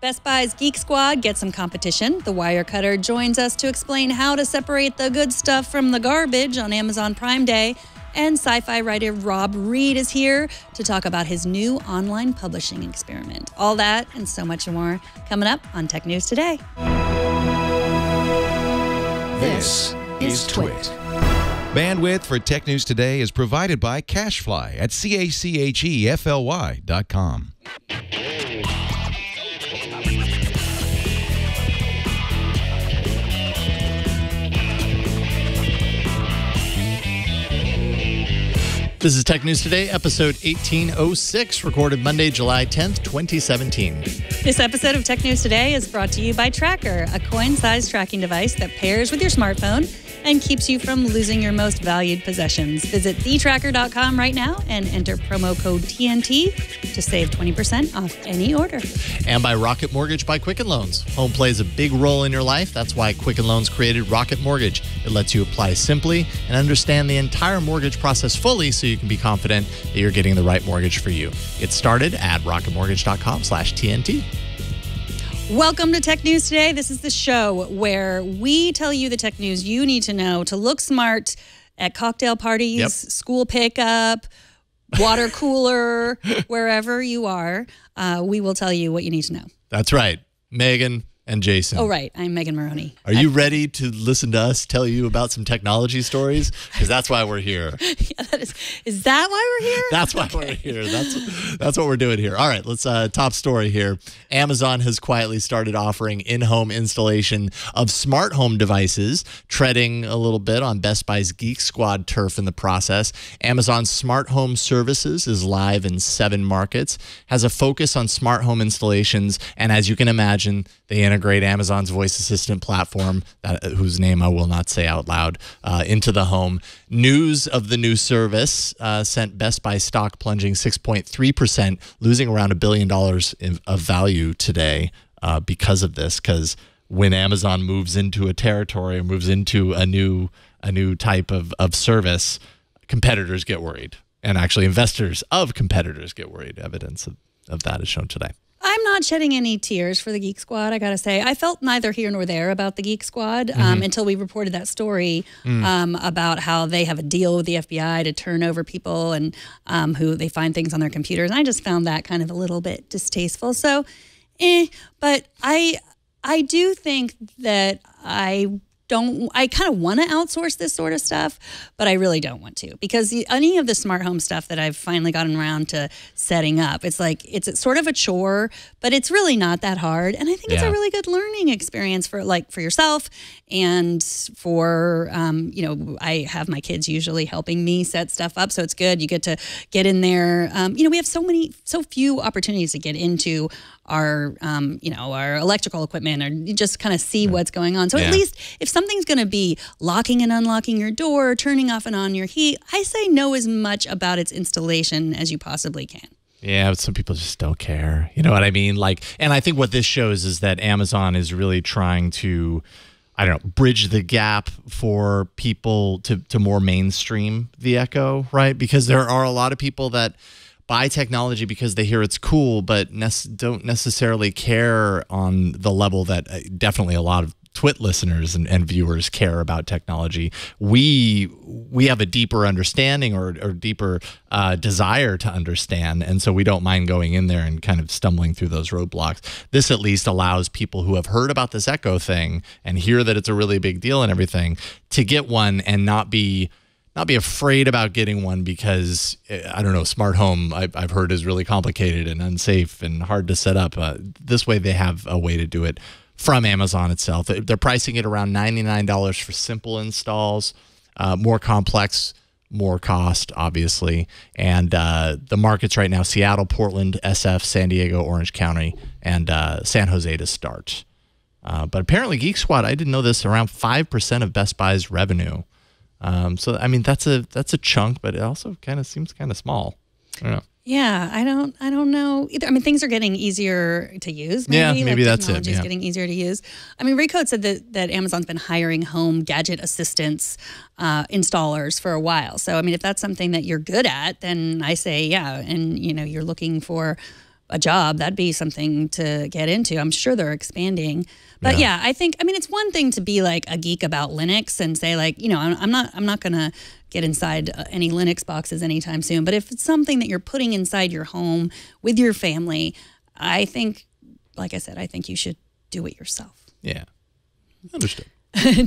Best Buy's Geek Squad gets some competition. The Wirecutter joins us to explain how to separate the good stuff from the garbage on Amazon Prime Day. And sci-fi writer Rob Reed is here to talk about his new online publishing experiment. All that and so much more coming up on Tech News Today. This is Twit. Bandwidth for Tech News Today is provided by CacheFly at CACHEFLY.com. This is Tech News Today, episode 1806, recorded Monday, July 10th, 2017. This episode of Tech News Today is brought to you by Tracker, a coin-sized tracking device that pairs with your smartphone and keeps you from losing your most valued possessions. Visit thetracker.com right now and enter promo code TNT to save 20% off any order. And by Rocket Mortgage by Quicken Loans. Home plays a big role in your life. That's why Quicken Loans created Rocket Mortgage. It lets you apply simply and understand the entire mortgage process fully so you can be confident that you're getting the right mortgage for you. Get started at rocketmortgage.com/TNT. Welcome to Tech News Today. This is the show where we tell you the tech news you need to know to look smart at cocktail parties, school pickup, water cooler, wherever you are. We will tell you what you need to know. That's right. Megan and Jason. Oh, right. I'm Megan Maroney. Are you ready to listen to us tell you about some technology stories? Because that's why we're here. Yeah, is that why we're here? That's why we're here. That's what we're doing here. All right, let's top story here. Amazon has quietly started offering in-home installation of smart home devices, treading a little bit on Best Buy's Geek Squad turf in the process. Amazon's smart home services is live in 7 markets, has a focus on smart home installations, and as you can imagine, they integrate Amazon's voice assistant platform, whose name I will not say out loud, into the home. News of the new service sent Best Buy stock plunging 6.3%, losing around $1 billion of value today because of this. Because when Amazon moves into a territory or moves into a new type of service, competitors get worried. And actually investors of competitors get worried. Evidence of that is shown today. I'm not shedding any tears for the Geek Squad, I gotta say. I felt neither here nor there about the Geek Squad until we reported that story about how they have a deal with the FBI to turn over people and who they find things on their computers. And I just found that kind of a little bit distasteful. So, but I do think that I kind of want to outsource this sort of stuff, but I really don't want to, because any of the smart home stuff that I've finally gotten around to setting up, it's like, it's sort of a chore, but it's really not that hard. And I think it's a really good learning experience for yourself and for, I have my kids usually helping me set stuff up. So it's good. You get to get in there. We have so few opportunities to get into our electrical equipment or just kind of see what's going on. So at least if something's going to be locking and unlocking your door, turning off and on your heat, I say know as much about its installation as you possibly can. Yeah, but some people just don't care. You know what I mean? And I think what this shows is that Amazon is really trying to, bridge the gap for people to more mainstream the Echo, right? Because there are a lot of people that buy technology because they hear it's cool, but don't necessarily care on the level that definitely a lot of Twit listeners and viewers care about technology. We have a deeper understanding or deeper desire to understand, and so we don't mind going in there and kind of stumbling through those roadblocks. This at least allows people who have heard about this Echo thing and hear that it's a really big deal and everything to get one and not be afraid about getting one because, smart home, I've heard, is really complicated and unsafe and hard to set up. This way they have a way to do it from Amazon itself. They're pricing it around $99 for simple installs. More complex, more cost, obviously. And the markets right now, Seattle, Portland, SF, San Diego, Orange County, and San Jose to start. But apparently Geek Squad, I didn't know this, around 5% of Best Buy's revenue. So I mean that's a chunk, but it also kind of seems kind of small. I don't know. Yeah, I don't know either. I mean, things are getting easier to use. Maybe that's it. Technology is getting easier to use. I mean, Recode said that Amazon's been hiring home gadget assistants installers for a while. So I mean, if that's something that you're good at, then I say yeah. And you're looking for a job, that'd be something to get into. I'm sure they're expanding. But yeah, I mean, it's one thing to be like a geek about Linux and say like, I'm not going to get inside any Linux boxes anytime soon. But if it's something that you're putting inside your home with your family, I think, like I said, I think you should do it yourself. Yeah, understood.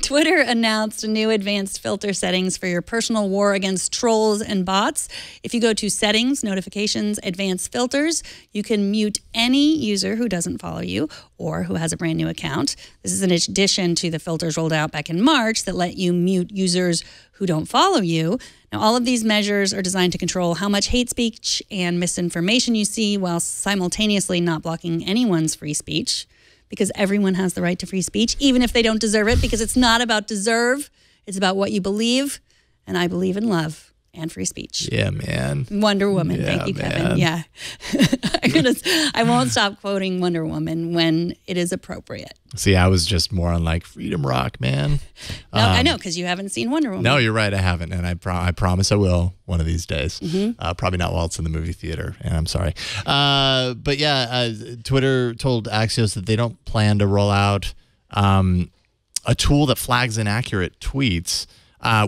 Twitter announced new advanced filter settings for your personal war against trolls and bots. If you go to Settings, Notifications, Advanced Filters, you can mute any user who doesn't follow you or who has a brand new account. This is in addition to the filters rolled out back in March that let you mute users who don't follow you. Now, all of these measures are designed to control how much hate speech and misinformation you see while simultaneously not blocking anyone's free speech. Because everyone has the right to free speech, even if they don't deserve it, because it's not about deserve, it's about what you believe, and I believe in love and free speech. Yeah, man. Wonder Woman. Yeah, Thank you, Kevin. man. Yeah. I won't stop quoting Wonder Woman when it is appropriate. See, I was just more on like Freedom Rock, man. No, I know, because you haven't seen Wonder Woman. No, you're right. I haven't. And I promise I will one of these days. Probably not while it's in the movie theater. And I'm sorry. But yeah, Twitter told Axios that they don't plan to roll out a tool that flags inaccurate tweets,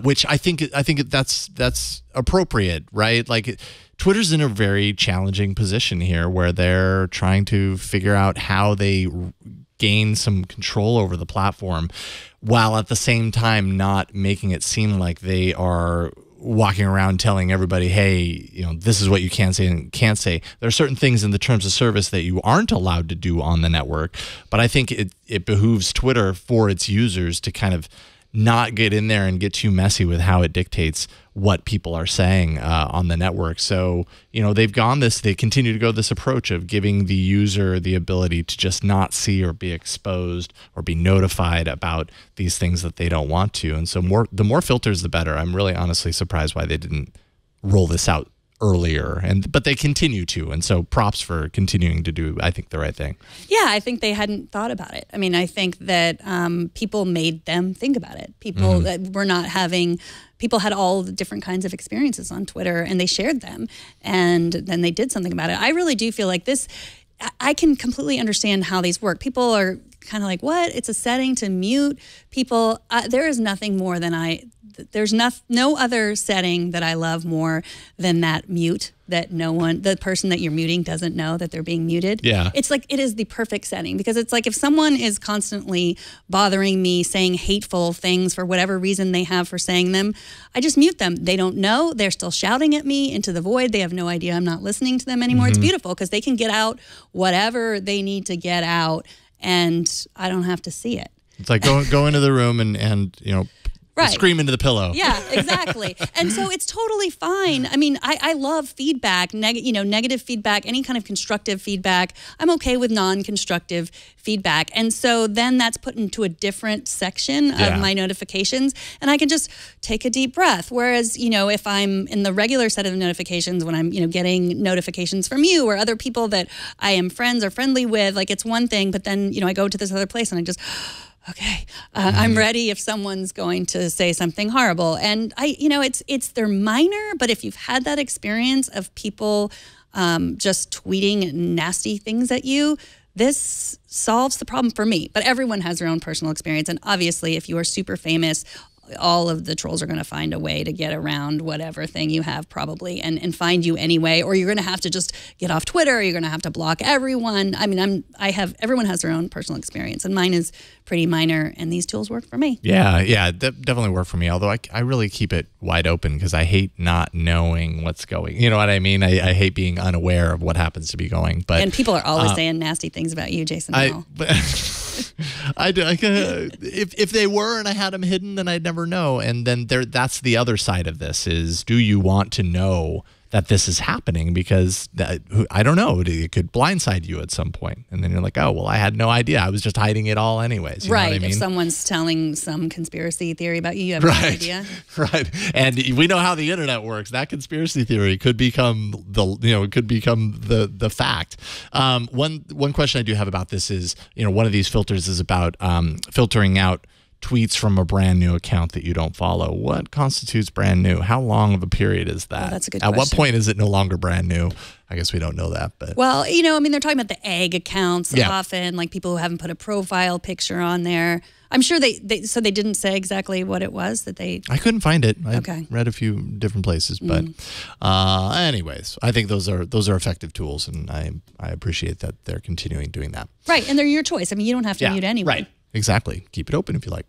which I think that's appropriate, right? Like Twitter's in a very challenging position here where they're trying to figure out how they gain some control over the platform while at the same time not making it seem like they are walking around telling everybody, hey, this is what you can say and can't say. There are certain things in the terms of service that you aren't allowed to do on the network, but I think it behooves Twitter for its users to kind of not get in there and get too messy with how it dictates what people are saying on the network. So, they continue to go this approach of giving the user the ability to just not see or be exposed or be notified about these things that they don't want to. And so the more filters, the better. I'm really honestly surprised why they didn't roll this out earlier, but they continue to, and so props for continuing to do, I think, the right thing. Yeah, I think they hadn't thought about it. I mean, I think that people made them think about it. People that were not having, people had all the different kinds of experiences on Twitter, and they shared them, and then they did something about it. I really do feel like this, I can completely understand how these work. People are kind of like, what? It's a setting to mute people. There is nothing more than there's no other setting that I love more than that mute, that the person that you're muting doesn't know that they're being muted. Yeah. It's like, it is the perfect setting, because it's like if someone is constantly bothering me, saying hateful things for whatever reason they have for saying them, I just mute them. They don't know. They're still shouting at me into the void. They have no idea I'm not listening to them anymore. It's beautiful because they can get out whatever they need to get out, and I don't have to see it. It's like go into the room and Right. Scream into the pillow. Yeah, exactly. And so it's totally fine. I mean, I love feedback, negative feedback, any kind of constructive feedback. I'm okay with non-constructive feedback. And so then that's put into a different section of my notifications, and I can just take a deep breath. Whereas, if I'm in the regular set of notifications, when I'm, getting notifications from you or other people that I am friends or friendly with, like it's one thing, but then, I go to this other place and I just... okay, I'm ready if someone's going to say something horrible. And they're minor, but if you've had that experience of people just tweeting nasty things at you, this solves the problem for me. But everyone has their own personal experience. And obviously, if you are super famous, all of the trolls are going to find a way to get around whatever thing you have probably and find you anyway, or you're going to have to just get off Twitter, or you're going to have to block everyone. I mean, everyone has their own personal experience, and mine is pretty minor, and these tools work for me. Yeah, definitely work for me, although I really keep it wide open because I hate not knowing what's going. You know what I mean? I hate being unaware of what happens to be going. And people are always saying nasty things about you, Jason. If they were and I had them hidden, then I'd never know. And then that's the other side of this is, do you want to know that this is happening? Because I don't know, it could blindside you at some point. And then you're like, oh, well, I had no idea. I was just hiding it all anyways. You know what I mean? If someone's telling some conspiracy theory about you, you have no idea. Right. And we know how the internet works. That conspiracy theory could become the fact. One question I do have about this is, one of these filters is about filtering out tweets from a brand new account that you don't follow. What constitutes brand new? How long of a period is that? Oh, that's a good question. At what point is it no longer brand new? I guess we don't know that, but well, I mean, they're talking about the egg accounts Yeah. often, like people who haven't put a profile picture on there. I'm sure they didn't say exactly what it was that they. I couldn't find it. I Okay. read a few different places, but anyways, I think those are effective tools, and I appreciate that they're continuing doing that. Right, and they're your choice. I mean, you don't have to mute anyone. Right. Exactly. Keep it open if you like.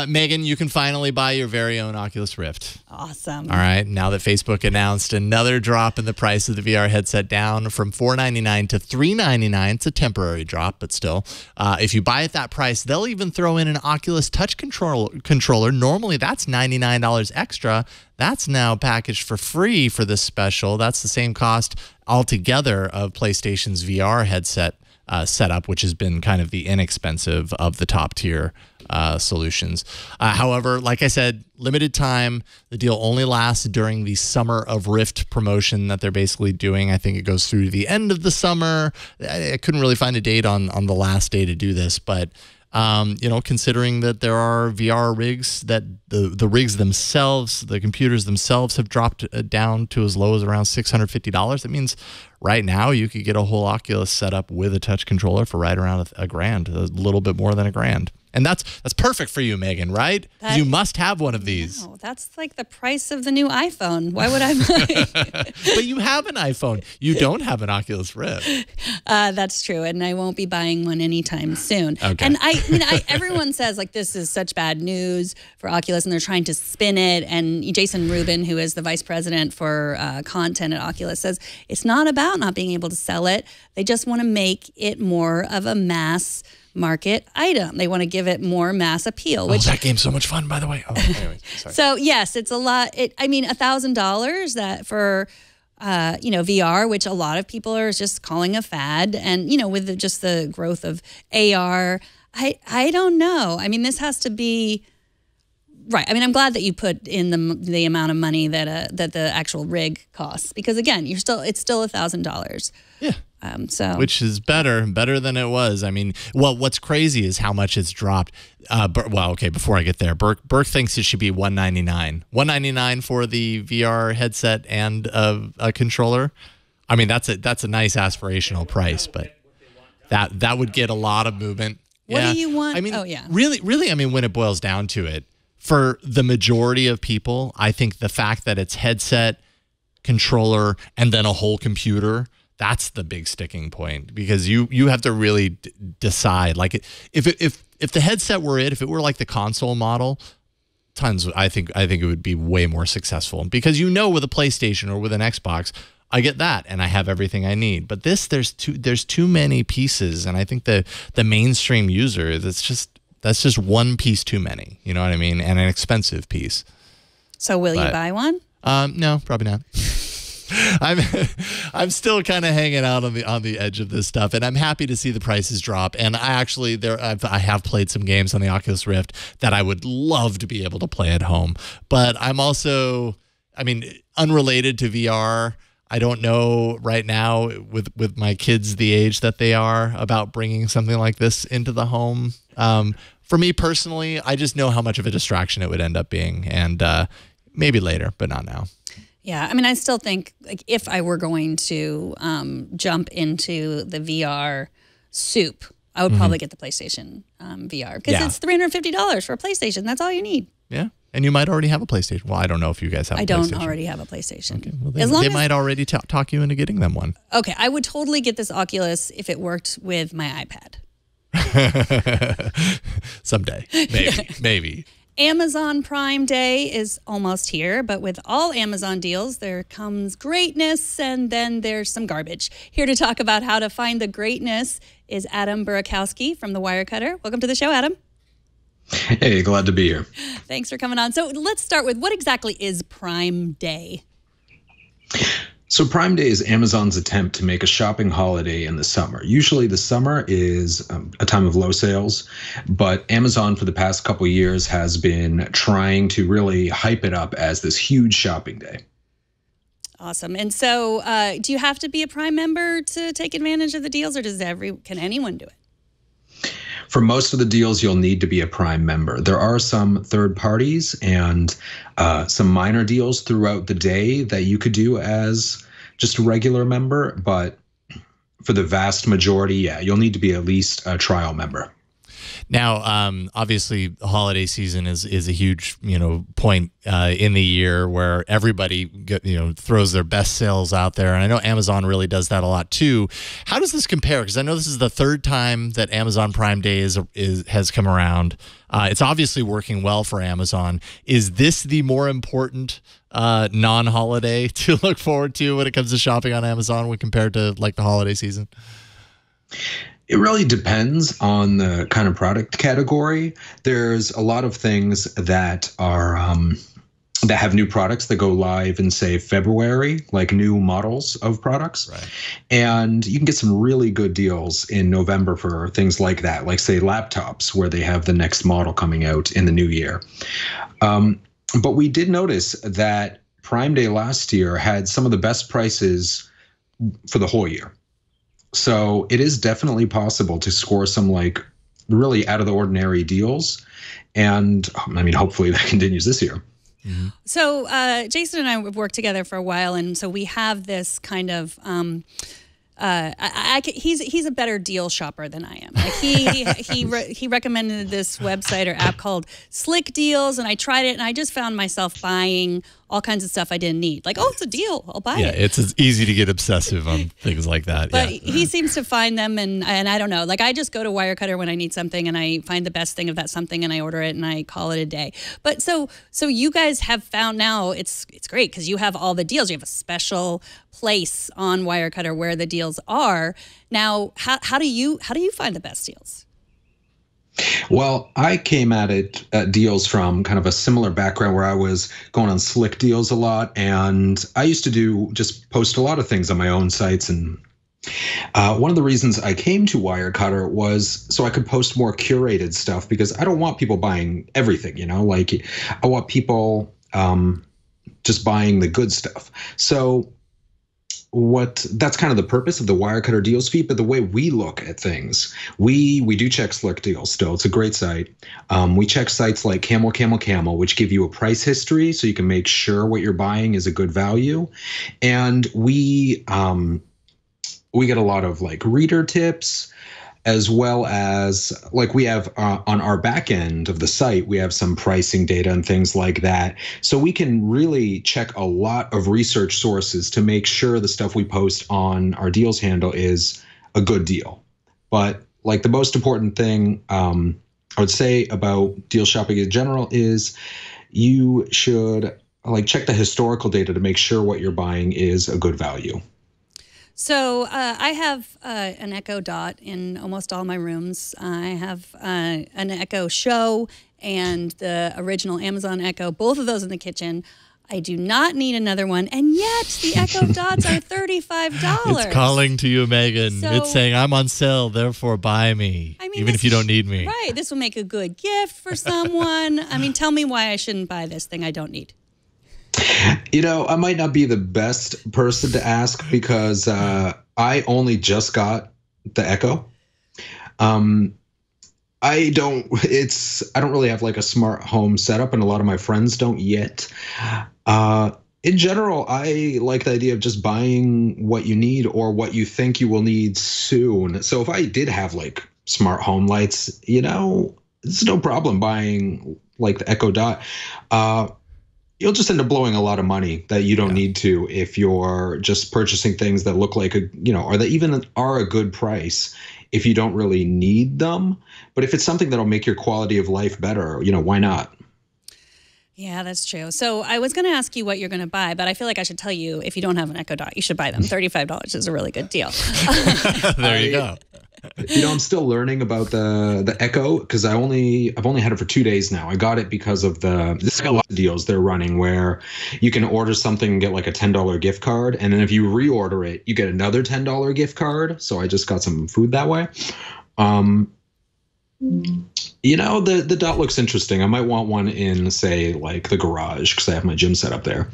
Megan, you can finally buy your very own Oculus Rift. Awesome. All right. Now that Facebook announced another drop in the price of the VR headset down from $499 to $399, it's a temporary drop, but still, if you buy at that price, they'll even throw in an Oculus Touch controller. Normally, that's $99 extra. That's now packaged for free for this special. That's the same cost altogether of PlayStation's VR headset setup, which has been kind of the inexpensive of the top tier solutions. However, like I said, limited time. The deal only lasts during the Summer of Rift promotion that they're basically doing. I think it goes through the end of the summer. I couldn't really find a date on the last day to do this, but considering that there are VR rigs that the rigs themselves, the computers themselves have dropped down to as low as around $650. That means right now you could get a whole Oculus setup with a touch controller for right around a grand, a little bit more than a grand. And that's perfect for you, Megan, right? You must have one of these. No, that's like the price of the new iPhone. Why would I buy? But you have an iPhone. You don't have an Oculus Rift. That's true, and I won't be buying one anytime soon. Okay. And everyone says like this is such bad news for Oculus, and they're trying to spin it. And Jason Rubin, who is the vice president for content at Oculus, says it's not about not being able to sell it. They just want to make it more of a mass market item. They want to give it more mass appeal. Which that game's so much fun, by the way. Anyways, sorry. So yes, it's a lot. $1,000 that for VR, which a lot of people are just calling a fad, and with just the growth of AR, I don't know. I mean, this has to be right. I mean, I'm glad that you put in the amount of money that the actual rig costs, because again, it's still $1,000. Yeah. Which is better than it was. I mean, what's crazy is how much it's dropped. Before I get there, Burke thinks it should be $199. $199 for the VR headset and a controller. I mean, that's a nice aspirational price, but that would get a lot of movement. What do you want? I mean, oh yeah, really. I mean, when it boils down to it, for the majority of people, I think the fact that it's headset, controller, and then a whole computer. That's the big sticking point, because you have to really decide. Like if the headset were if it were like the console model, I think it would be way more successful, because with a PlayStation or with an Xbox, I get that and I have everything I need. But there's too many pieces, and I think the mainstream user that's just one piece too many. You know what I mean? And an expensive piece. So will you buy one? No, probably not. I'm still kind of hanging out on the edge of this stuff, and I'm happy to see the prices drop. And I have played some games on the Oculus Rift that I would love to be able to play at home. But I'm also, unrelated to VR. I don't know right now with my kids the age that they are about bringing something like this into the home. For me personally, I just know how much of a distraction it would end up being, and maybe later, but not now. Yeah, I mean, I still think like if I were going to jump into the VR soup, I would probably get the PlayStation VR, because it's $350 for a PlayStation. That's all you need. Yeah, and you might already have a PlayStation. Well, I don't know if you guys have. I don't already have a PlayStation. Okay, well, they might already talk you into getting them one. Okay, I would totally get this Oculus if it worked with my iPad. Someday, maybe. Amazon Prime Day is almost here, but with all Amazon deals, there comes greatness, and then there's some garbage. Here to talk about how to find the greatness is Adam Burakowski from The Wirecutter. Welcome to the show, Adam. Hey, glad to be here. Thanks for coming on. So let's start with, what exactly is Prime Day? So Prime Day is Amazon's attempt to make a shopping holiday in the summer. Usually the summer is a time of low sales, but Amazon for the past couple of years has been trying to really hype it up as this huge shopping day. Awesome. And so do you have to be a Prime member to take advantage of the deals, or can anyone do it? For most of the deals, you'll need to be a Prime member. There are some third parties and some minor deals throughout the day that you could do as just a regular member, but for the vast majority, yeah, you'll need to be at least a trial member. Now, obviously, the holiday season is a huge, point in the year where everybody, throws their best sales out there. And I know Amazon really does that a lot too. How does this compare? Because I know this is the third time that Amazon Prime Day has come around. It's obviously working well for Amazon. Is this the more important non-holiday to look forward to when it comes to shopping on Amazon when compared to like the holiday season? It really depends on the kind of product category. There's a lot of things that are that have new products that go live in, say, February, like new models of products. Right. And you can get some really good deals in November for things like that, like, say, laptops, where they have the next model coming out in the new year. But we did notice that Prime Day last year had some of the best prices for the whole year. So it is definitely possible to score some like really out of the ordinary deals. And I mean, hopefully that continues this year. Mm-hmm. So Jason and I have worked together for a while. And so we have this kind of he's a better deal shopper than I am. Like he recommended this website or app called Slick Deals, and I tried it, and I just found myself buying all kinds of stuff I didn't need. Like, oh, it's a deal, I'll buy it. Yeah, it's easy to get obsessive on things like that. But he seems to find them, and I don't know. Like, I just go to Wirecutter when I need something, and I find the best thing of that something, and I order it, and I call it a day. But so you guys have found now it's great because you have all the deals. You have a special place on Wirecutter where the deals are. Now, how do you find the best deals? Well, I came at deals from kind of a similar background where I was going on Slick Deals a lot, and I used to just post a lot of things on my own sites. And one of the reasons I came to Wirecutter was so I could post more curated stuff, because I don't want people buying everything, like I want people just buying the good stuff. So that's kind of the purpose of the Wirecutter deals feed. But the way we look at things, we do check Slick Deals still. It's a great site. We check sites like Camel, which give you a price history so you can make sure what you're buying is a good value. And we get a lot of like reader tips, as well as like we have on our back end of the site, we have some pricing data and things like that. So we can really check a lot of research sources to make sure the stuff we post on our deals handle is a good deal. But like the most important thing I would say about deal shopping in general is you should like check the historical data to make sure what you're buying is a good value. So I have an Echo Dot in almost all my rooms. I have an Echo Show and the original Amazon Echo, both of those in the kitchen. I do not need another one, and yet the Echo Dots are $35. It's calling to you, Megan. So, it's saying, I'm on sale, therefore buy me, even if you don't need me. Right, this will make a good gift for someone. I mean, tell me why I shouldn't buy this thing I don't need. I might not be the best person to ask because I only just got the Echo. I don't really have like a smart home setup, and a lot of my friends don't yet. In general, I like the idea of just buying what you need or what you think you will need soon. So if I did have like smart home lights, it's no problem buying like the Echo Dot. You'll just end up blowing a lot of money that you don't need to if you're just purchasing things that look like or that even are a good price if you don't really need them. But if it's something that'll make your quality of life better, why not? Yeah, that's true. So I was going to ask you what you're going to buy, but I feel like I should tell you, if you don't have an Echo Dot, you should buy them. $35 is a really good deal. There you go. I'm still learning about the Echo because I've only had it for 2 days now. I got it because of this a lot of deals they're running where you can order something and get like a $10 gift card, and then if you reorder it, you get another $10 gift card. So I just got some food that way. The Dot looks interesting. I might want one in, say, like the garage because I have my gym set up there.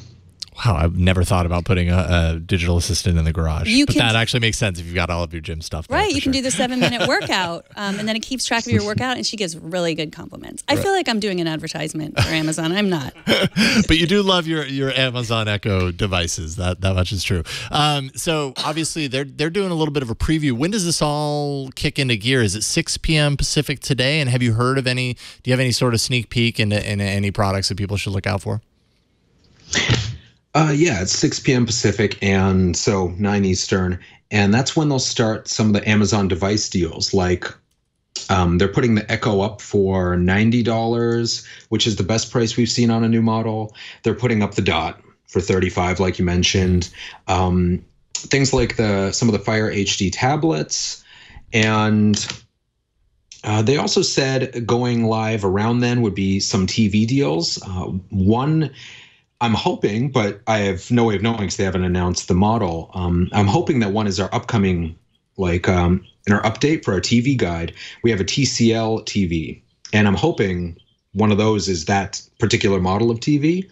Wow, I've never thought about putting a digital assistant in the garage. But that actually makes sense if you've got all of your gym stuff there. Right, you can do the 7-minute workout, and then it keeps track of your workout, and she gives really good compliments. I feel like I'm doing an advertisement for Amazon. I'm not. But you do love your Amazon Echo devices. That much is true. So obviously they're doing a little bit of a preview. When does this all kick into gear? Is it 6 p.m. Pacific today? And have you heard of any? Do you have any sort of sneak peek into any products that people should look out for? Yeah, it's 6 p.m. Pacific, and so 9 Eastern. And that's when they'll start some of the Amazon device deals. Like they're putting the Echo up for $90, which is the best price we've seen on a new model. They're putting up the Dot for $35, like you mentioned. Things like some of the Fire HD tablets. And they also said going live around then would be some TV deals. One, I'm hoping, but I have no way of knowing because they haven't announced the model. I'm hoping that one is our upcoming, in our update for our TV guide, we have a TCL TV. And I'm hoping one of those is that particular model of TV.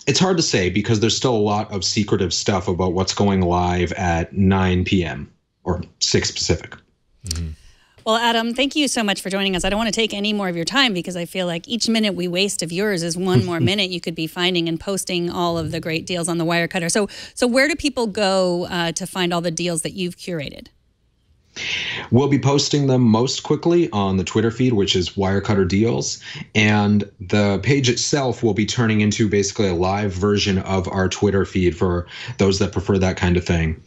It's hard to say because there's still a lot of secretive stuff about what's going live at 9 p.m. or 6 Pacific. Mm-hmm. Well, Adam, thank you so much for joining us. I don't want to take any more of your time because I feel like each minute we waste of yours is one more minute you could be finding and posting all of the great deals on the Wirecutter. So where do people go to find all the deals that you've curated? We'll be posting them most quickly on the Twitter feed, which is Wirecutter Deals. And the page itself will be turning into basically a live version of our Twitter feed for those that prefer that kind of thing.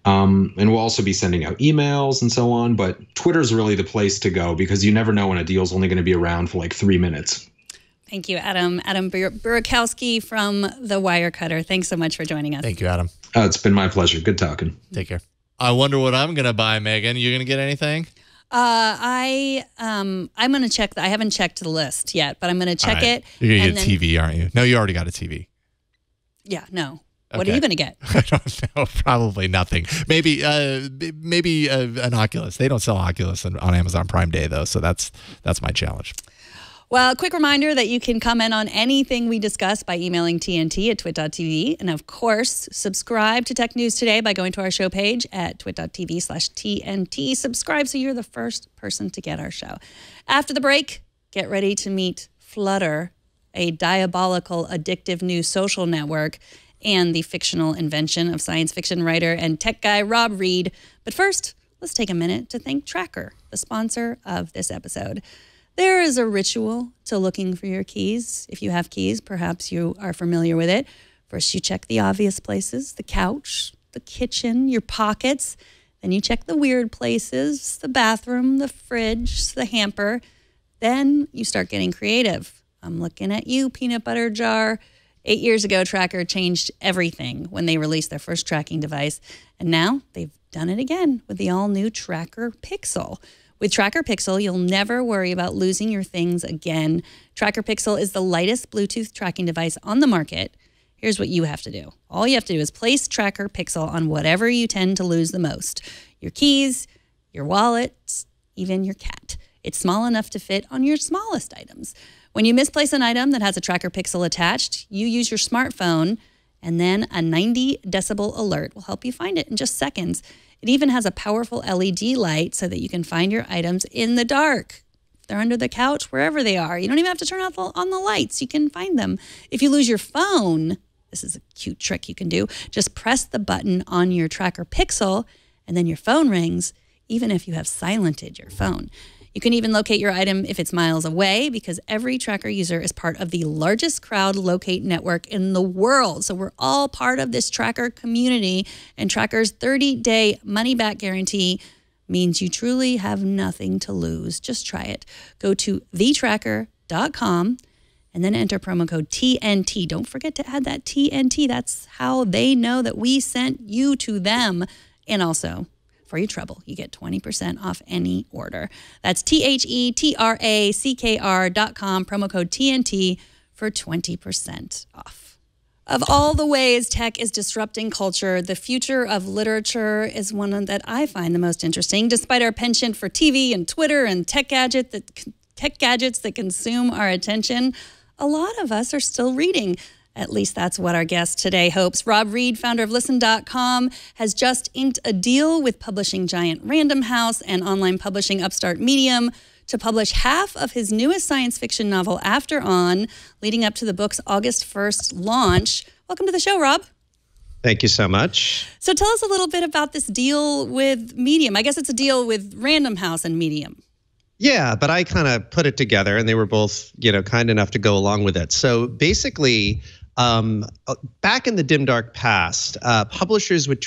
And we'll also be sending out emails and so on. But Twitter's really the place to go because you never know when a deal's only going to be around for like 3 minutes. Thank you, Adam. Adam Burakowski from the Wirecutter. Thanks so much for joining us. Thank you, Adam. It's been my pleasure. Good talking. Take care. I wonder what I'm going to buy, Megan. You going to get anything? I'm going to check. I haven't checked the list yet, but I'm going to check it. You're going to get a TV, aren't you? No, you already got a TV. Yeah, no. What are you going to get? I don't know. Probably nothing. Maybe an Oculus. They don't sell Oculus on Amazon Prime Day, though, so that's my challenge. Well, a quick reminder that you can comment on anything we discuss by emailing TNT at twit.tv. And of course, subscribe to Tech News Today by going to our show page at twit.tv/TNT. Subscribe so you're the first person to get our show. After the break, get ready to meet Flutter, a diabolical, addictive new social network, and the fictional invention of science fiction writer and tech guy Rob Reed. But first, let's take a minute to thank Tracker, the sponsor of this episode. There is a ritual to looking for your keys. If you have keys, perhaps you are familiar with it. First, you check the obvious places, the couch, the kitchen, your pockets. Then you check the weird places, the bathroom, the fridge, the hamper. Then you start getting creative. I'm looking at you, peanut butter jar. 8 years ago, Tracker changed everything when they released their first tracking device. And now they've done it again with the all-new Tracker Pixel. With Tracker Pixel, you'll never worry about losing your things again. Tracker Pixel is the lightest Bluetooth tracking device on the market. Here's what you have to do. All you have to do is place Tracker Pixel on whatever you tend to lose the most. Your keys, your wallet, even your cat. It's small enough to fit on your smallest items. When you misplace an item that has a Tracker Pixel attached, you use your smartphone, and then a 90 decibel alert will help you find it in just seconds. It even has a powerful LED light so that you can find your items in the dark. If they're under the couch, wherever they are. You don't even have to turn on the lights. You can find them. If you lose your phone, this is a cute trick you can do. Just press the button on your Tracker Pixel, and then your phone rings, even if you have silented your phone. You can even locate your item if it's miles away because every Tracker user is part of the largest crowd locate network in the world. So we're all part of this Tracker community, and Tracker's 30-day money-back guarantee means you truly have nothing to lose. Just try it. Go to thetracker.com and then enter promo code TNT. Don't forget to add that TNT. That's how they know that we sent you to them. And also, for your trouble, you get 20% off any order. That's TheTracker.com, promo code TNT for 20% off. Of all the ways tech is disrupting culture, the future of literature is one that I find the most interesting. Despite our penchant for TV and Twitter and tech gadgets that consume our attention, a lot of us are still reading. At least that's what our guest today hopes. Rob Reed, founder of Listen.com, has just inked a deal with publishing giant Random House and online publishing upstart Medium to publish half of his newest science fiction novel, After On, leading up to the book's August 1st launch. Welcome to the show, Rob. Thank you so much. So tell us a little bit about this deal with Medium. I guess it's a deal with Random House and Medium. Yeah, but I kind of put it together, and they were both, kind enough to go along with it. So basically, back in the dim dark past, publishers would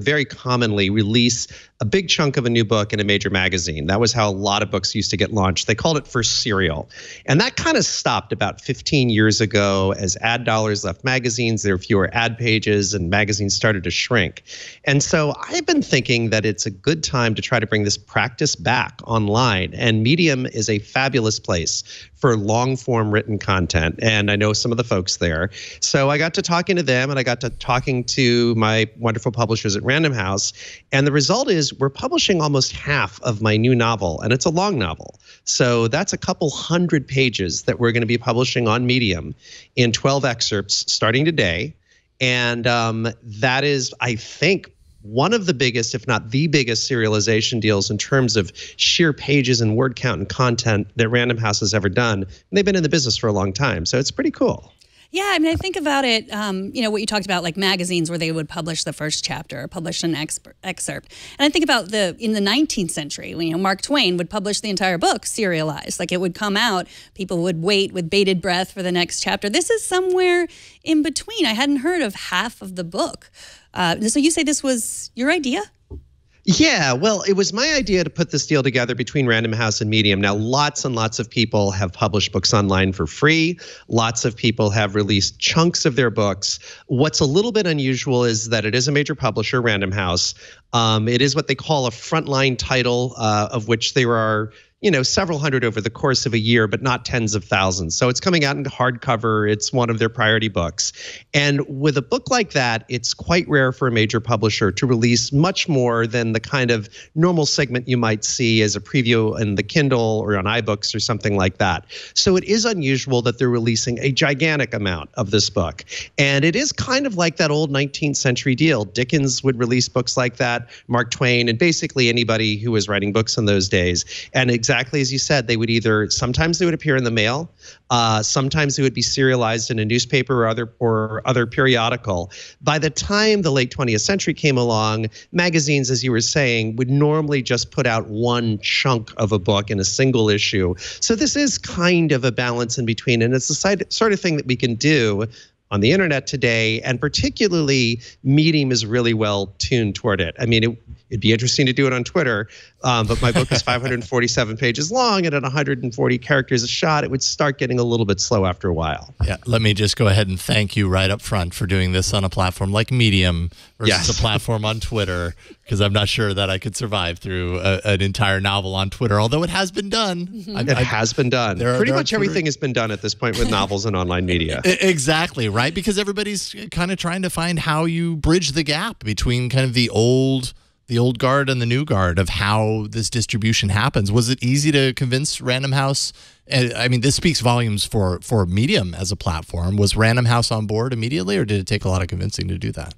very commonly release a big chunk of a new book in a major magazine. That was how a lot of books used to get launched. They called it first serial. And that kind of stopped about 15 years ago as ad dollars left magazines. There were fewer ad pages and magazines started to shrink. And so I've been thinking that it's a good time to try to bring this practice back online. And Medium is a fabulous place for long form written content. And I know some of the folks there. So I got to talking to them, and I got to talking to my wonderful publishers at Random House. And the result is we're publishing almost half of my new novel, and it's a long novel. So that's a couple hundred pages that we're going to be publishing on Medium in 12 excerpts starting today. And that is, I think, one of the biggest, if not the biggest, serialization deals in terms of sheer pages and word count and content that Random House has ever done. And they've been in the business for a long time, so it's pretty cool. Yeah, I mean, I think about it, what you talked about, like magazines where they would publish the first chapter or publish an excerpt. And I think about in the 19th century, Mark Twain would publish the entire book serialized. Like it would come out, people would wait with bated breath for the next chapter. This is somewhere in between. I hadn't heard of half of the book. So you say this was your idea? Yeah, well, it was my idea to put this deal together between Random House and Medium. Now, lots and lots of people have published books online for free. Lots of people have released chunks of their books. What's a little bit unusual is that it is a major publisher, Random House. It is what they call a frontline title, of which there are several hundred over the course of a year, but not tens of thousands. So it's coming out in hardcover. It's one of their priority books. And with a book like that, it's quite rare for a major publisher to release much more than the kind of normal segment you might see as a preview in the Kindle or on iBooks or something like that. So it is unusual that they're releasing a gigantic amount of this book. And it is kind of like that old 19th century deal. Dickens would release books like that, Mark Twain, and basically anybody who was writing books in those days. And exactly as you said, they would sometimes they would appear in the mail, sometimes they would be serialized in a newspaper or other periodical. By the time the late 20th century came along, magazines, as you were saying, would normally just put out one chunk of a book in a single issue. So this is kind of a balance in between, and it's the sort of thing that we can do on the internet today, and particularly Medium is really well tuned toward it. I mean, it'd be interesting to do it on Twitter, but my book is 547 pages long, and at 140 characters a shot, it would start getting a little bit slow after a while. Yeah, let me just go ahead and thank you right up front for doing this on a platform like Medium versus a platform on Twitter, because I'm not sure that I could survive through an entire novel on Twitter, although it has been done. It has been done. Pretty much everything has been done at this point with novels and online media. Exactly, right? Because everybody's kind of trying to find how you bridge the gap between kind of the old guard and the new guard of how this distribution happens. Was it easy to convince Random House? I mean, this speaks volumes for Medium as a platform. Was Random House on board immediately, or did it take a lot of convincing to do that?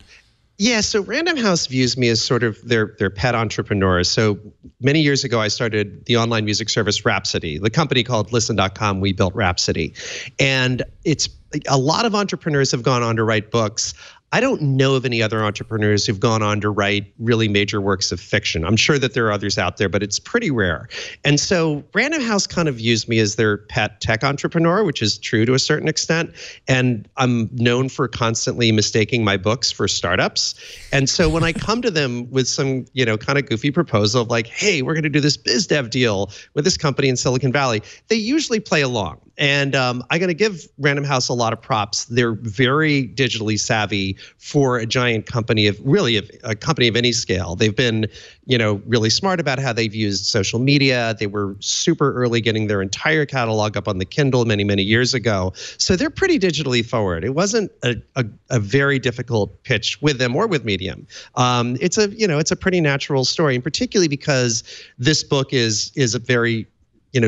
Yeah, so Random House views me as sort of their pet entrepreneur. So many years ago, I started the online music service Rhapsody. The company called Listen.com, we built Rhapsody. And it's a lot of entrepreneurs have gone on to write books. I don't know of any other entrepreneurs who've gone on to write really major works of fiction. I'm sure that there are others out there, but it's pretty rare. And so Random House kind of views me as their pet tech entrepreneur, which is true to a certain extent. And I'm known for constantly mistaking my books for startups. And so when I come to them with some, kind of goofy proposal of like, hey, we're going to do this biz dev deal with this company in Silicon Valley, they usually play along. And I'm going to give Random House a lot of props. They're very digitally savvy for a giant company a company of any scale. They've been, really smart about how they've used social media. They were super early getting their entire catalog up on the Kindle many, many years ago. So they're pretty digitally forward. It wasn't a very difficult pitch with them or with Medium. It's a pretty natural story, and particularly because this book is a very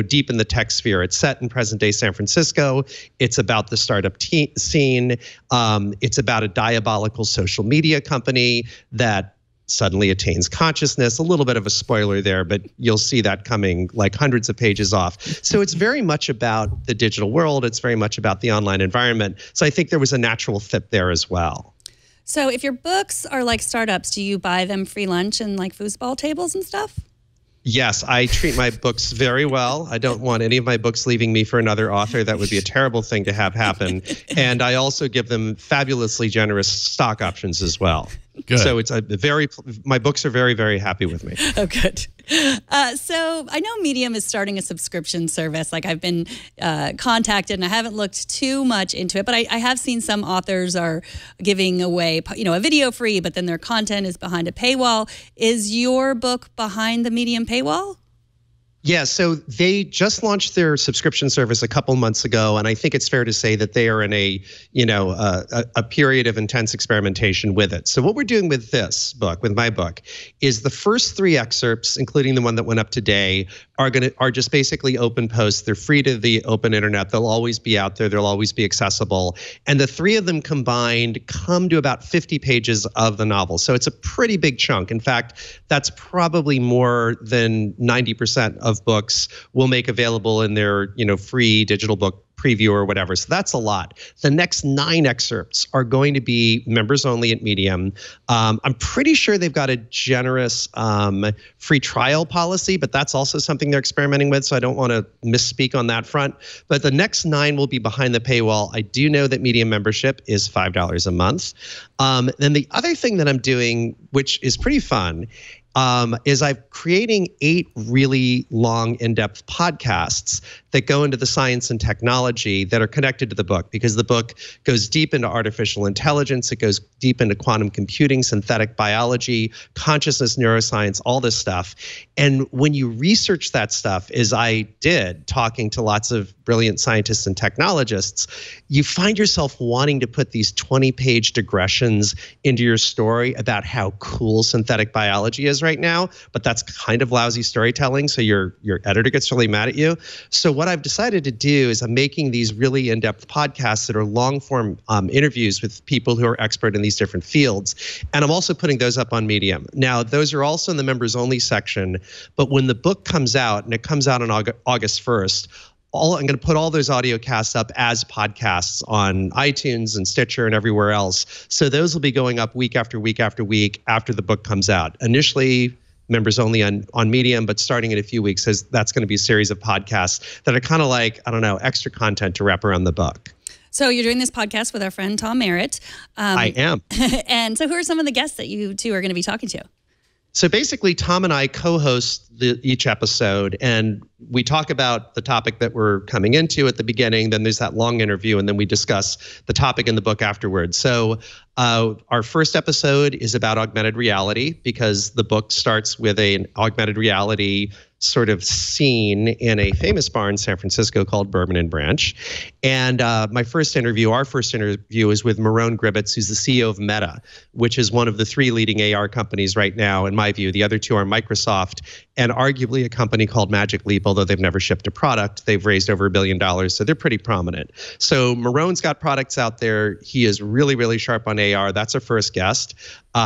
deep in the tech sphere. It's set in present-day San Francisco. It's about the startup scene. It's about a diabolical social media company that suddenly attains consciousness. A little bit of a spoiler there, but you'll see that coming like hundreds of pages off. So it's very much about the digital world. It's very much about the online environment. So I think there was a natural fit there as well. So if your books are like startups, do you buy them free lunch and like foosball tables and stuff? Yes, I treat my books very well. I don't want any of my books leaving me for another author. That would be a terrible thing to have happen. And I also give them fabulously generous stock options as well. Good. So it's my books are very, very happy with me. Oh, good. So I know Medium is starting a subscription service. Like I've been contacted and I haven't looked too much into it, but I have seen some authors are giving away, a video free, but then their content is behind a paywall. Is your book behind the Medium paywall? Yeah, so they just launched their subscription service a couple months ago, and I think it's fair to say that they are in a period of intense experimentation with it. So what we're doing with this book, with my book, is the first 3 excerpts, including the one that went up today, are just basically open posts. They're free to the open internet. They'll always be out there. They'll always be accessible. And the 3 of them combined come to about 50 pages of the novel. So it's a pretty big chunk. In fact, that's probably more than 90% of books will make available in their free digital book preview or whatever. So that's a lot. The next 9 excerpts are going to be members only at Medium. I'm pretty sure they've got a generous free trial policy, but that's also something they're experimenting with. So I don't want to misspeak on that front. But the next 9 will be behind the paywall. I do know that Medium membership is $5 a month. Then the other thing that I'm doing, which is pretty fun, is I'm creating 8 really long, in-depth podcasts that go into the science and technology that are connected to the book, because the book goes deep into artificial intelligence. It goes deep into quantum computing, synthetic biology, consciousness, neuroscience, all this stuff. And when you research that stuff, as I did, talking to lots of brilliant scientists and technologists, you find yourself wanting to put these 20-page digressions into your story about how cool synthetic biology is right now, but that's kind of lousy storytelling, so your editor gets really mad at you. So what I've decided to do is I'm making these really in-depth podcasts that are long-form interviews with people who are expert in these different fields, and I'm also putting those up on Medium. Now, those are also in the members-only section, but when the book comes out, and it comes out on August 1st, I'm going to put all those audio casts up as podcasts on iTunes and Stitcher and everywhere else. So those will be going up week after week after week after the book comes out. Initially, members only on Medium, but starting in a few weeks, that's going to be a series of podcasts that are kind of like, extra content to wrap around the book. So you're doing this podcast with our friend Tom Merritt. I am. And so who are some of the guests that you two are going to be talking to? So basically, Tom and I co-host each episode, and we talk about the topic that we're coming into at the beginning. Then there's that long interview, and then we discuss the topic in the book afterwards. So our first episode is about augmented reality, because the book starts with an augmented reality sort of scene in a famous bar in San Francisco called Bourbon and Branch. And our first interview is with Marone Gribbets, who's the CEO of Meta, which is one of the 3 leading AR companies right now, in my view. The other 2 are Microsoft and arguably a company called Magic Leap, although they've never shipped a product. They've raised over $1 billion, so they're pretty prominent. So Marone's got products out there. He is really, really sharp on AR. That's our first guest.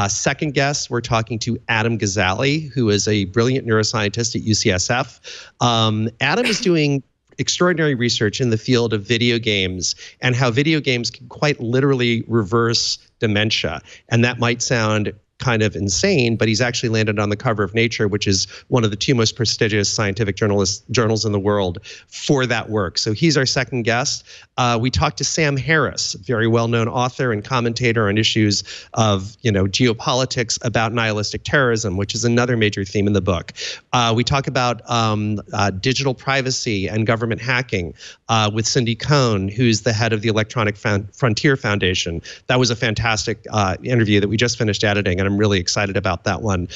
Second guest, we're talking to Adam Gazzaley, who is a brilliant neuroscientist at UCSF. Adam is doing extraordinary research in the field of video games and how video games can quite literally reverse dementia. And that might sound kind of insane, but he's actually landed on the cover of Nature, which is one of the 2 most prestigious scientific journals in the world, for that work. So he's our second guest. We talked to Sam Harris, a very well-known author and commentator on issues of geopolitics, about nihilistic terrorism, which is another major theme in the book. We talk about digital privacy and government hacking with Cindy Cohn, who's the head of the Electronic Frontier Foundation. That was a fantastic interview that we just finished editing, and I'm I'm really excited about that one.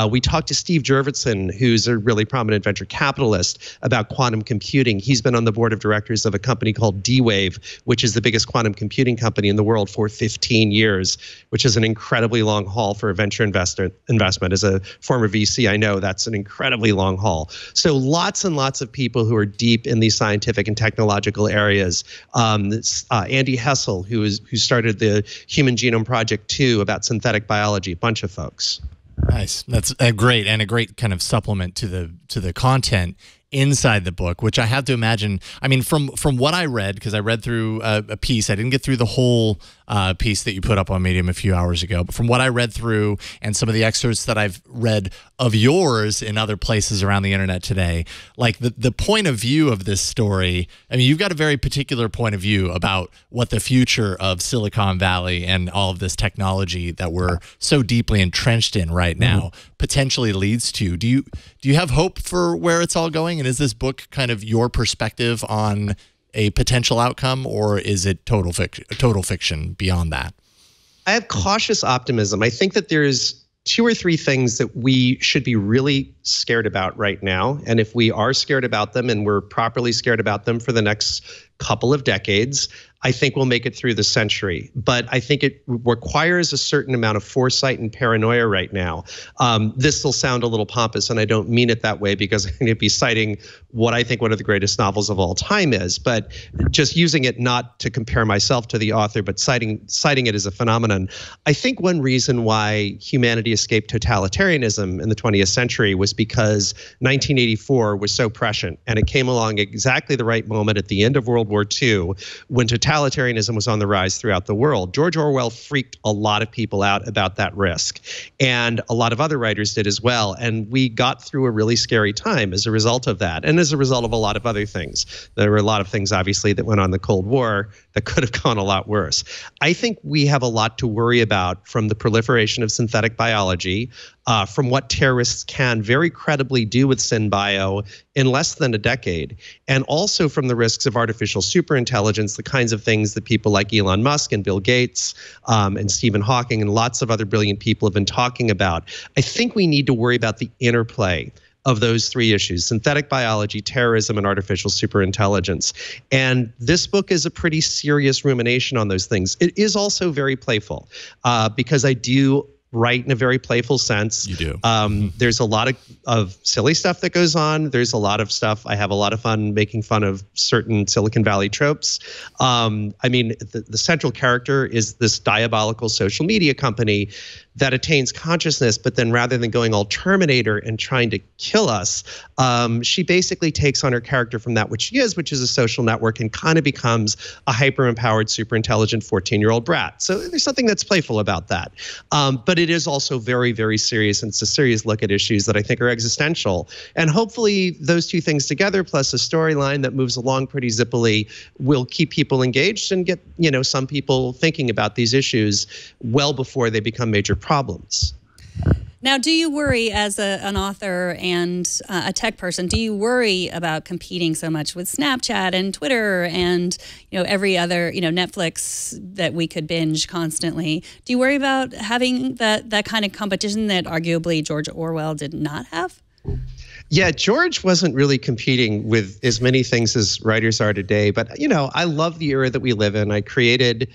We talked to Steve Jurvetson, who's a really prominent venture capitalist, about quantum computing. He's been on the board of directors of a company called D-Wave, which is the biggest quantum computing company in the world, for 15 years, which is an incredibly long haul for a venture investment. As a former VC, I know that's an incredibly long haul. So lots and lots of people who are deep in these scientific and technological areas. Andy Hessel, who started the Human Genome Project 2 about synthetic biology, a bunch of folks. Nice. That's a great kind of supplement to the content inside the book, which I have to imagine. I mean, from what I read, because I read through a piece, I didn't get through the whole piece that you put up on Medium a few hours ago, but from what I read through and some of the excerpts that I've read of yours in other places around the internet today, like the point of view of this story, I mean, you've got a very particular point of view about what the future of Silicon Valley and all of this technology that we're so deeply entrenched in right now potentially leads to. Do you have hope for where it's all going? And is this book kind of your perspective on a potential outcome, or is it total fiction beyond that? I have cautious optimism. I think that there's 2 or 3 things that we should be really scared about right now. And if we are scared about them and we're properly scared about them for the next couple of decades, I think we'll make it through the century. But I think it requires a certain amount of foresight and paranoia right now. This will sound a little pompous, and I don't mean it that way, because I'm going to be citing what I think one of the greatest novels of all time is, but just using it not to compare myself to the author, but citing it as a phenomenon. I think one reason why humanity escaped totalitarianism in the 20th century was because 1984 was so prescient, and it came along exactly the right moment at the end of World War II, when totalitarianism was on the rise throughout the world. George Orwell freaked a lot of people out about that risk, and a lot of other writers did as well. And we got through a really scary time as a result of that, and as a result of a lot of other things. There were a lot of things, obviously, that went on in the Cold War that could have gone a lot worse. I think we have a lot to worry about from the proliferation of synthetic biology, from what terrorists can very credibly do with synbio in less than a decade, and also from the risks of artificial superintelligence, the kinds of things that people like Elon Musk and Bill Gates and Stephen Hawking and lots of other brilliant people have been talking about. I think we need to worry about the interplay of those 3 issues: synthetic biology, terrorism, and artificial superintelligence. And this book is a pretty serious rumination on those things. It is also very playful, because I do write in a very playful sense. You do. There's a lot of silly stuff that goes on. There's a lot of stuff. I have a lot of fun making fun of certain Silicon Valley tropes. I mean, the central character is this diabolical social media company that attains consciousness, but then rather than going all Terminator and trying to kill us, she basically takes on her character from that which she is, which is a social network, and kind of becomes a hyper-empowered, super-intelligent 14-year-old brat. So there's something that's playful about that. But it is also very, very serious, and it's a serious look at issues that I think are existential. And hopefully those 2 things together, plus a storyline that moves along pretty zippily, will keep people engaged and get, some people thinking about these issues well before they become major problems. Now, do you worry as an author and a tech person, do you worry about competing so much with Snapchat and Twitter and, every other, Netflix that we could binge constantly? Do you worry about having that kind of competition that arguably George Orwell did not have? Yeah, George wasn't really competing with as many things as writers are today. But, I love the era that we live in. I created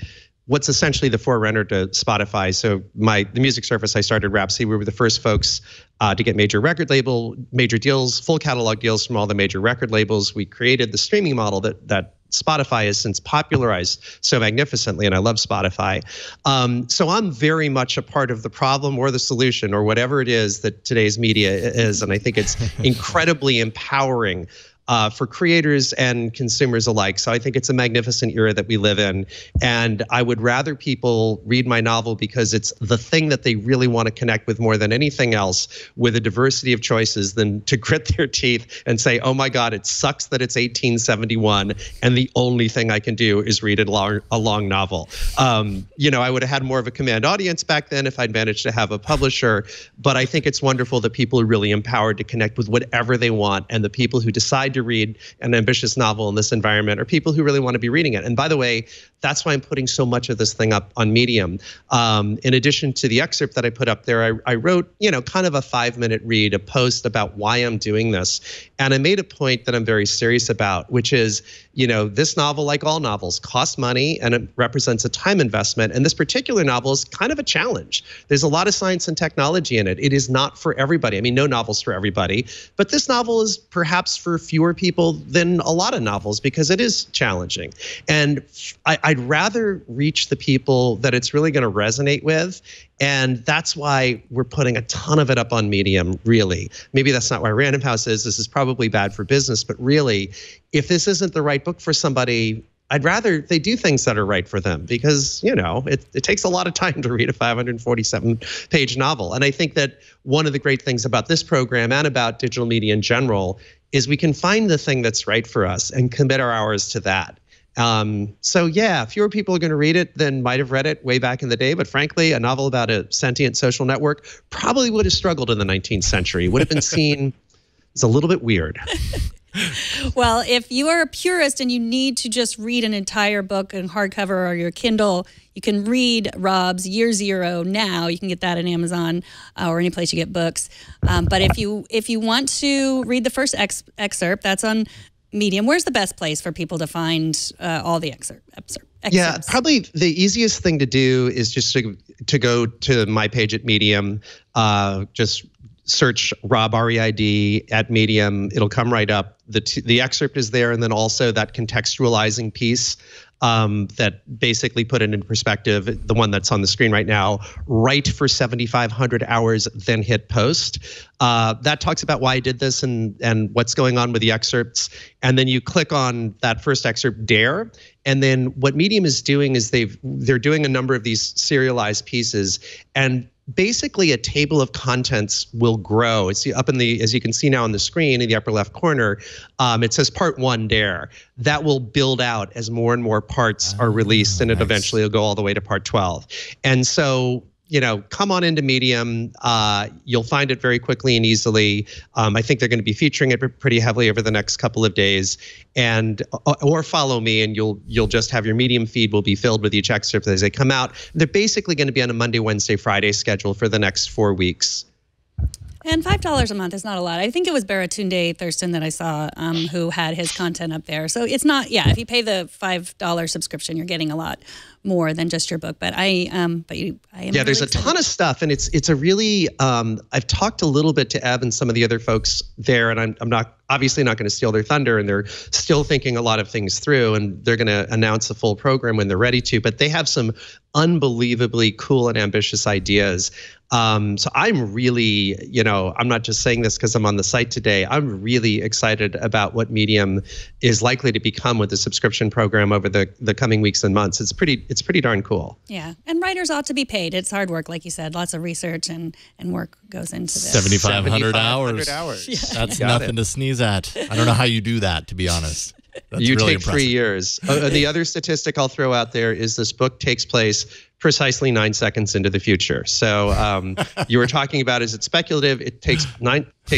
what's essentially the forerunner to Spotify. So the music service I started, Rhapsody, we were the first folks to get major deals, full catalog deals from all the major record labels. We created the streaming model that Spotify has since popularized so magnificently, and I love Spotify. So I'm very much a part of the problem or the solution or whatever it is that today's media is, and I think it's incredibly empowering for creators and consumers alike. So I think it's a magnificent era that we live in. And I would rather people read my novel because it's the thing that they really want to connect with more than anything else, with a diversity of choices, than to grit their teeth and say, oh my God, it sucks that it's 1871 and the only thing I can do is read a long novel. I would have had more of a command audience back then if I'd managed to have a publisher. But I think it's wonderful that people are really empowered to connect with whatever they want. And the people who decide to read an ambitious novel in this environment are people who really want to be reading it. And by the way, That's why I'm putting so much of this thing up on Medium. In addition to the excerpt that I put up there, I wrote, kind of a 5-minute read, a post about why I'm doing this. And I made a point that I'm very serious about, which is, this novel, like all novels, costs money and it represents a time investment. And this particular novel is kind of a challenge. There's a lot of science and technology in it. It is not for everybody. I mean, no novel's for everybody, but this novel is perhaps for fewer people than a lot of novels because it is challenging. And I'd rather reach the people that it's really going to resonate with. And that's why we're putting a ton of it up on Medium, really. Maybe that's not why Random House is. This is probably bad for business. But really, if this isn't the right book for somebody, I'd rather they do things that are right for them because, it takes a lot of time to read a 547-page novel. And I think that one of the great things about this program and about digital media in general is we can find the thing that's right for us and commit our hours to that. So yeah, fewer people are going to read it than might have read it way back in the day. But frankly, a novel about a sentient social network probably would have struggled in the 19th century. Would have been seen as a little bit weird. Well, if you are a purist and you need to just read an entire book in hardcover or your Kindle, you can read Rob's Year Zero now. You can get that on Amazon or any place you get books. But if you want to read the first excerpt, that's on Medium. Where's the best place for people to find all the excerpts? Yeah, probably the easiest thing to do is just to go to my page at Medium. Just search Rob, R-E-I-D, at Medium. It'll come right up. The excerpt is there, and then also that contextualizing piece that basically put it in perspective, the one that's on the screen right now, write for 7,500 hours, then hit post. That talks about why I did this and what's going on with the excerpts. And then you click on that first excerpt, Dare. And then what Medium is doing is they're doing a number of these serialized pieces, and basically a table of contents will grow. It's up as you can see now on the screen in the upper left corner, it says part 1 Dare. That will build out as more and more parts are released, and it eventually will go all the way to part 12. And so, come on into Medium. You'll find it very quickly and easily. I think they're going to be featuring it pretty heavily over the next couple of days, or follow me, and you'll just have your Medium feed will be filled with each excerpt as they come out. They're basically going to be on a Monday, Wednesday, Friday schedule for the next 4 weeks. And $5 a month is not a lot. I think it was Baratunde Thurston that I saw who had his content up there. So it's not, if you pay the $5 subscription, you're getting a lot more than just your book. But I am. Yeah, really excited. There's a ton of stuff, and it's a really. I've talked a little bit to Ev and some of the other folks there, and I'm obviously not going to steal their thunder, and they're still thinking a lot of things through, and they're going to announce a full program when they're ready to. But they have some unbelievably cool and ambitious ideas. So I'm really, I'm not just saying this because I'm on the site today. I'm really excited about what Medium is likely to become with the subscription program over the coming weeks and months. It's pretty darn cool. Yeah, and writers ought to be paid. It's hard work, like you said. Lots of research and work goes into this. 7,500 hours. Yeah. That's nothing to sneeze at. I don't know how you do that, to be honest. That's you really take impressive. 3 years. The other statistic I'll throw out there is this book takes place precisely 9 seconds into the future. So you were talking about, is it speculative? It takes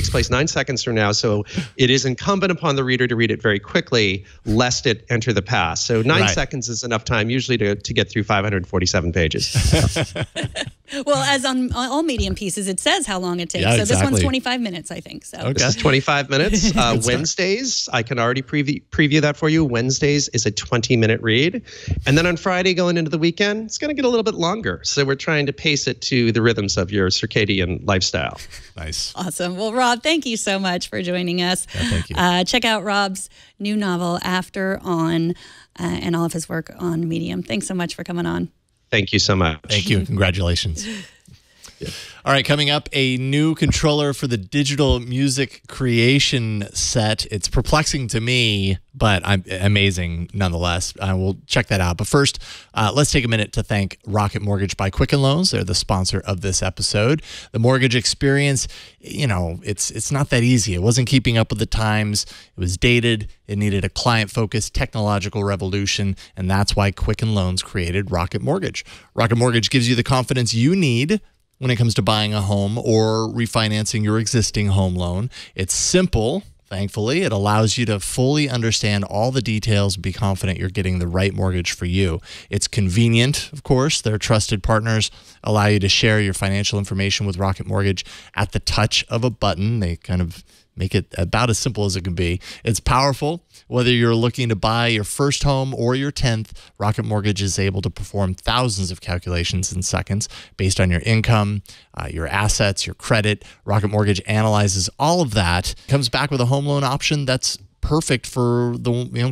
place 9 seconds from now. So it is incumbent upon the reader to read it very quickly, lest it enter the past. So 9 seconds is enough time usually to get through 547 pages. Well, as on all Medium pieces, it says how long it takes. Yeah, so this one's exactly. 25 minutes, I think. So This is 25 minutes. Wednesdays, I can already preview that for you. Wednesdays is a 20-minute read. And then on Friday, going into the weekend, it's going to get a little bit longer. So we're trying to pace it to the rhythms of your circadian lifestyle. Nice. Awesome. Well, Rob, thank you so much for joining us. Yeah, thank you. Check out Rob's new novel, After On, and all of his work on Medium. Thanks so much for coming on. Thank you so much. Thank you. Congratulations. All right, coming up, a new controller for the digital music creation set. It's perplexing to me, but amazing nonetheless. We'll check that out. But first, let's take a minute to thank Rocket Mortgage by Quicken Loans. They're the sponsor of this episode. The mortgage experience, it's not that easy. It wasn't keeping up with the times. It was dated. It needed a client-focused technological revolution, and that's why Quicken Loans created Rocket Mortgage. Rocket Mortgage gives you the confidence you need when it comes to buying a home or refinancing your existing home loan. It's simple, Thankfully, it allows you to fully understand all the details and be confident you're getting the right mortgage for you. It's convenient, of course. Their trusted partners allow you to share your financial information with Rocket Mortgage at the touch of a button. They kind of make it about as simple as it can be. It's powerful. Whether you're looking to buy your first home or your 10th, Rocket Mortgage is able to perform thousands of calculations in seconds based on your income, your assets, your credit. Rocket Mortgage analyzes all of that, comes back with a home loan option that's perfect for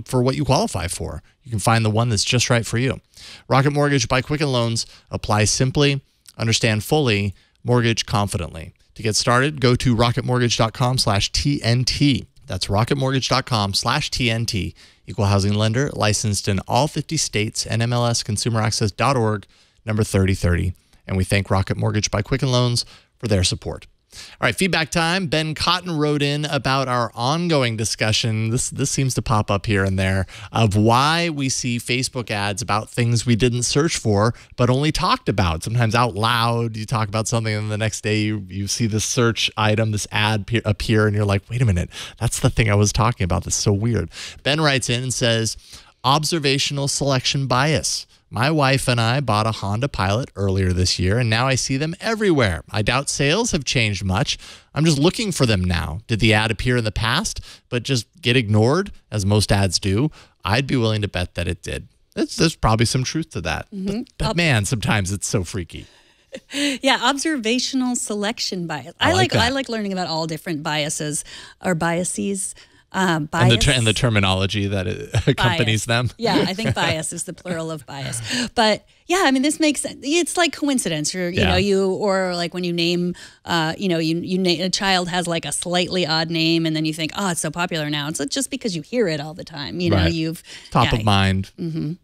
for what you qualify for. You can find the one that's just right for you. Rocket Mortgage by Quicken Loans. Apply simply, understand fully, mortgage confidently. To get started, go to rocketmortgage.com/TNT. That's rocketmortgage.com/TNT. Equal housing lender, licensed in all 50 states, NMLSconsumeraccess.org, number 3030. And we thank Rocket Mortgage by Quicken Loans for their support. All right, feedback time. Ben Cotton wrote in about our ongoing discussion. This seems to pop up here and there of why we see Facebook ads about things we didn't search for, but only talked about. Sometimes out loud, you talk about something, and the next day you see this search item, this ad appear, and you're like, wait a minute, that's the thing I was talking about. That's so weird. Ben writes in and says, observational selection bias. My wife and I bought a Honda Pilot earlier this year, and now I see them everywhere. I doubt sales have changed much. I'm just looking for them now. Did the ad appear in the past, but just get ignored, as most ads do? I'd be willing to bet that it did. There's probably some truth to that. But man, sometimes it's so freaky. Yeah, observational selection bias. I like learning about all different biases or biases. Bias. And the terminology that accompanies them. Yeah, I think bias is the plural of bias. But yeah, I mean, this makes sense. It's like coincidence, or or like when you name, a child has like a slightly odd name, and then you think, oh, it's so popular now. It's just because you hear it all the time. You've top of mind.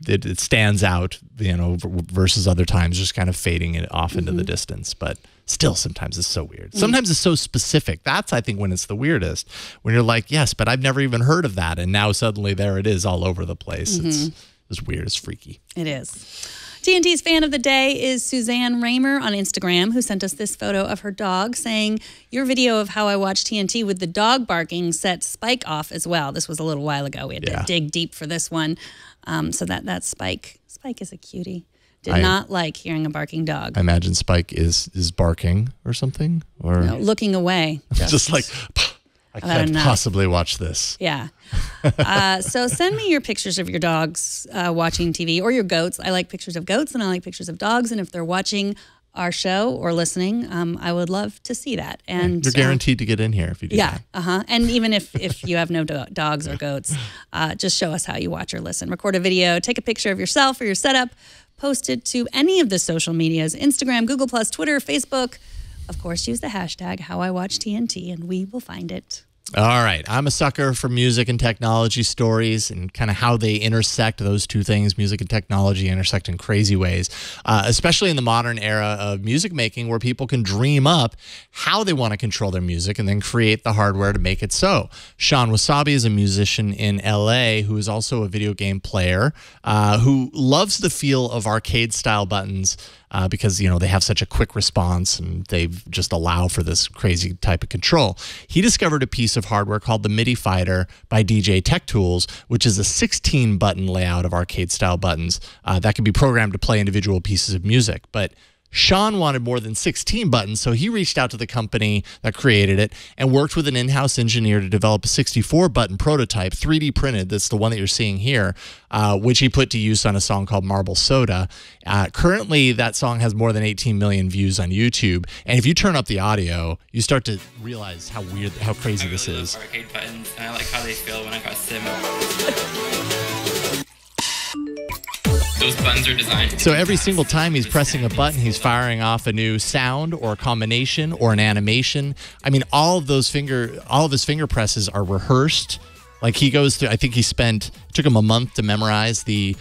It stands out, versus other times just kind of fading it off into the distance, but. Still, sometimes it's so weird. Sometimes it's so specific. That's, I think, when it's the weirdest. When you're like, yes, but I've never even heard of that. And now suddenly there it is all over the place. It's weird. It's freaky. It is. TNT's fan of the day is Suzanne Raymer on Instagram, who sent us this photo of her dog, saying, your video of how I watch TNT with the dog barking set Spike off as well. This was a little while ago. We had to dig deep for this one. So that's Spike. Spike is a cutie. Did not like hearing a barking dog. I imagine Spike is barking or something, or looking away. Just like, I can't possibly watch this. Yeah. So send me your pictures of your dogs watching TV, or your goats. I like pictures of goats and I like pictures of dogs. And if they're watching our show or listening, I would love to see that. And you're guaranteed to get in here if you do that. And even if you have no dogs or goats, just show us how you watch or listen. Record a video, take a picture of yourself or your setup, post it to any of the social medias, Instagram, Google+, Twitter, Facebook. Of course, use the hashtag HowIWatchTNT, and we will find it. All right. I'm a sucker for music and technology stories and kind of how they intersect, those two things. Music and technology intersect in crazy ways, especially in the modern era of music making, where people can dream up how they want to control their music and then create the hardware to make it so. Sean Wasabi is a musician in LA who is also a video game player who loves the feel of arcade-style buttons because, they have such a quick response and they just allow for this crazy type of control. He discovered a piece of hardware called the MIDI Fighter by DJ Tech Tools, which is a 16-button layout of arcade-style buttons that can be programmed to play individual pieces of music. But Sean wanted more than 16 buttons, so he reached out to the company that created it and worked with an in-house engineer to develop a 64-button prototype, 3D printed. That's the one that you're seeing here, which he put to use on a song called Marble Soda. Currently, that song has more than 18 million views on YouTube. And if you turn up the audio, you start to realize how weird, how crazy this is. Arcade buttons, and I like how they feel when I press them. Those buttons are designed. So every single time he's pressing a button, he's firing off a new sound or a combination or an animation. I mean, all of his finger presses are rehearsed. Like he goes through, I think it took him a month to memorize the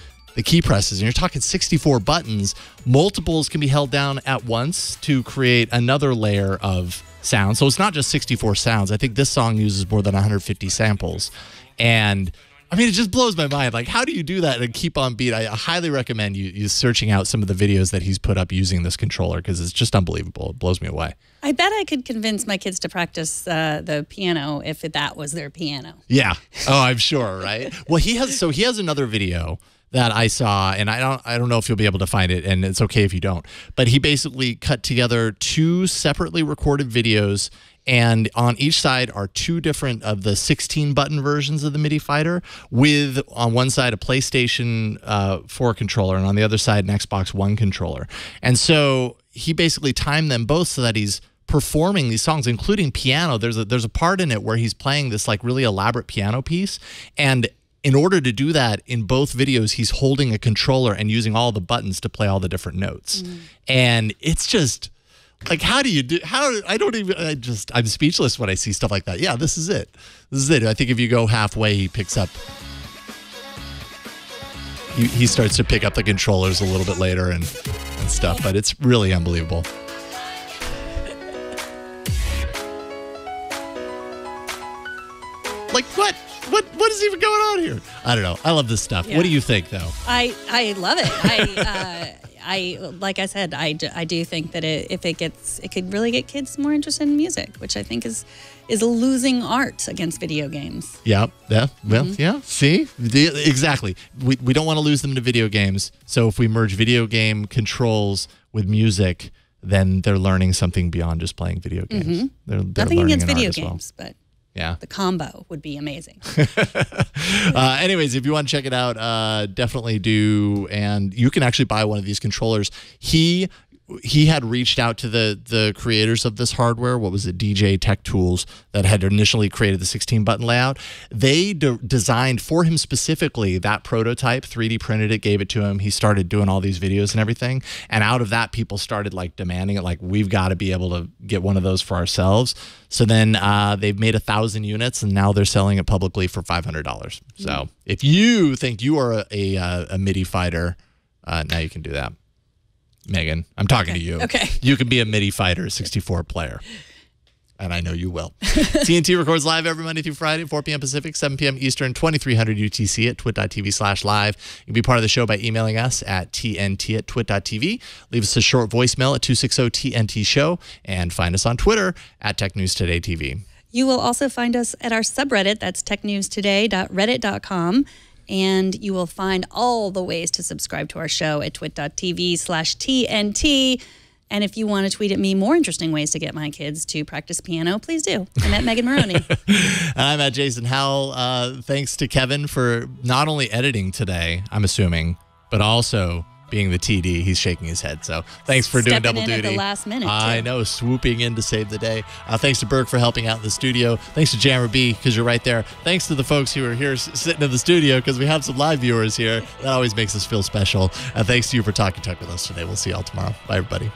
key presses. And you're talking 64 buttons. Multiples can be held down at once to create another layer of sound. So it's not just 64 sounds. I think this song uses more than 150 samples. And I mean, it just blows my mind. Like, how do you do that and keep on beat? I highly recommend you searching out some of the videos that he's put up using this controller because it's just unbelievable. It blows me away. I bet I could convince my kids to practice the piano if that was their piano. Yeah. Oh, I'm sure, right? Well, he has another video that I saw, and I don't know if you'll be able to find it, and it's okay if you don't. But he basically cut together 2 separately recorded videos, and on each side are 2 different of the 16-button versions of the MIDI fighter, with on one side a PlayStation 4 controller, and on the other side an Xbox One controller. And so he basically timed them both so that he's performing these songs, including piano. There's a part in it where he's playing this like really elaborate piano piece, and in order to do that, in both videos, he's holding a controller and using all the buttons to play all the different notes. And it's just like, how do you do, I'm speechless when I see stuff like that. Yeah, this is it. This is it. I think if you go halfway, he picks up, he starts to pick up the controllers a little bit later and stuff, but it's really unbelievable. Like, what is even going on here? I don't know. I love this stuff. Yeah. What do you think, though? I love it. I like I said, I do think that it could really get kids more interested in music, which I think is a losing art against video games. Yeah. Well, yeah. See? Exactly. We don't want to lose them to video games. So if we merge video game controls with music, then they're learning something beyond just playing video games. They're Nothing against video games, well. but yeah, the combo would be amazing. Anyways, if you want to check it out, definitely do. And you can actually buy one of these controllers. He had reached out to the creators of this hardware. What was it? DJ Tech Tools, that had initially created the 16-button layout. They designed for him specifically that prototype, 3D printed it, gave it to him. He started doing all these videos and everything. And out of that, people started like demanding it. Like, we've got to be able to get one of those for ourselves. So then they've made 1,000 units, and now they're selling it publicly for $500. So if you think you are a MIDI fighter, now you can do that. Megan, I'm talking to you. Okay. You can be a MIDI fighter 64 player. And I know you will. TNT records live every Monday through Friday, 4 p.m. Pacific, 7 p.m. Eastern, 2300 UTC at twit.tv/live. You can be part of the show by emailing us at tnt@twit.tv. Leave us a short voicemail at 260-TNT-SHOW. And find us on Twitter at TechNewsTodayTV. You will also find us at our subreddit. That's technewstoday.reddit.com. And you will find all the ways to subscribe to our show at twit.tv/TNT. And if you want to tweet at me more interesting ways to get my kids to practice piano, please do. I'm at Megan Maroney. And I'm at Jason Howell. Thanks to Kevin for not only editing today, I'm assuming, but also being the TD. He's shaking his head. So thanks for doing double duty. At the last minute, I know, swooping in to save the day. Thanks to Burke for helping out in the studio. Thanks to Jammer B, because you're right there. Thanks to the folks who are here sitting in the studio, because we have some live viewers here. That always makes us feel special. And thanks to you for talking tech with us today. We'll see y'all tomorrow. Bye, everybody.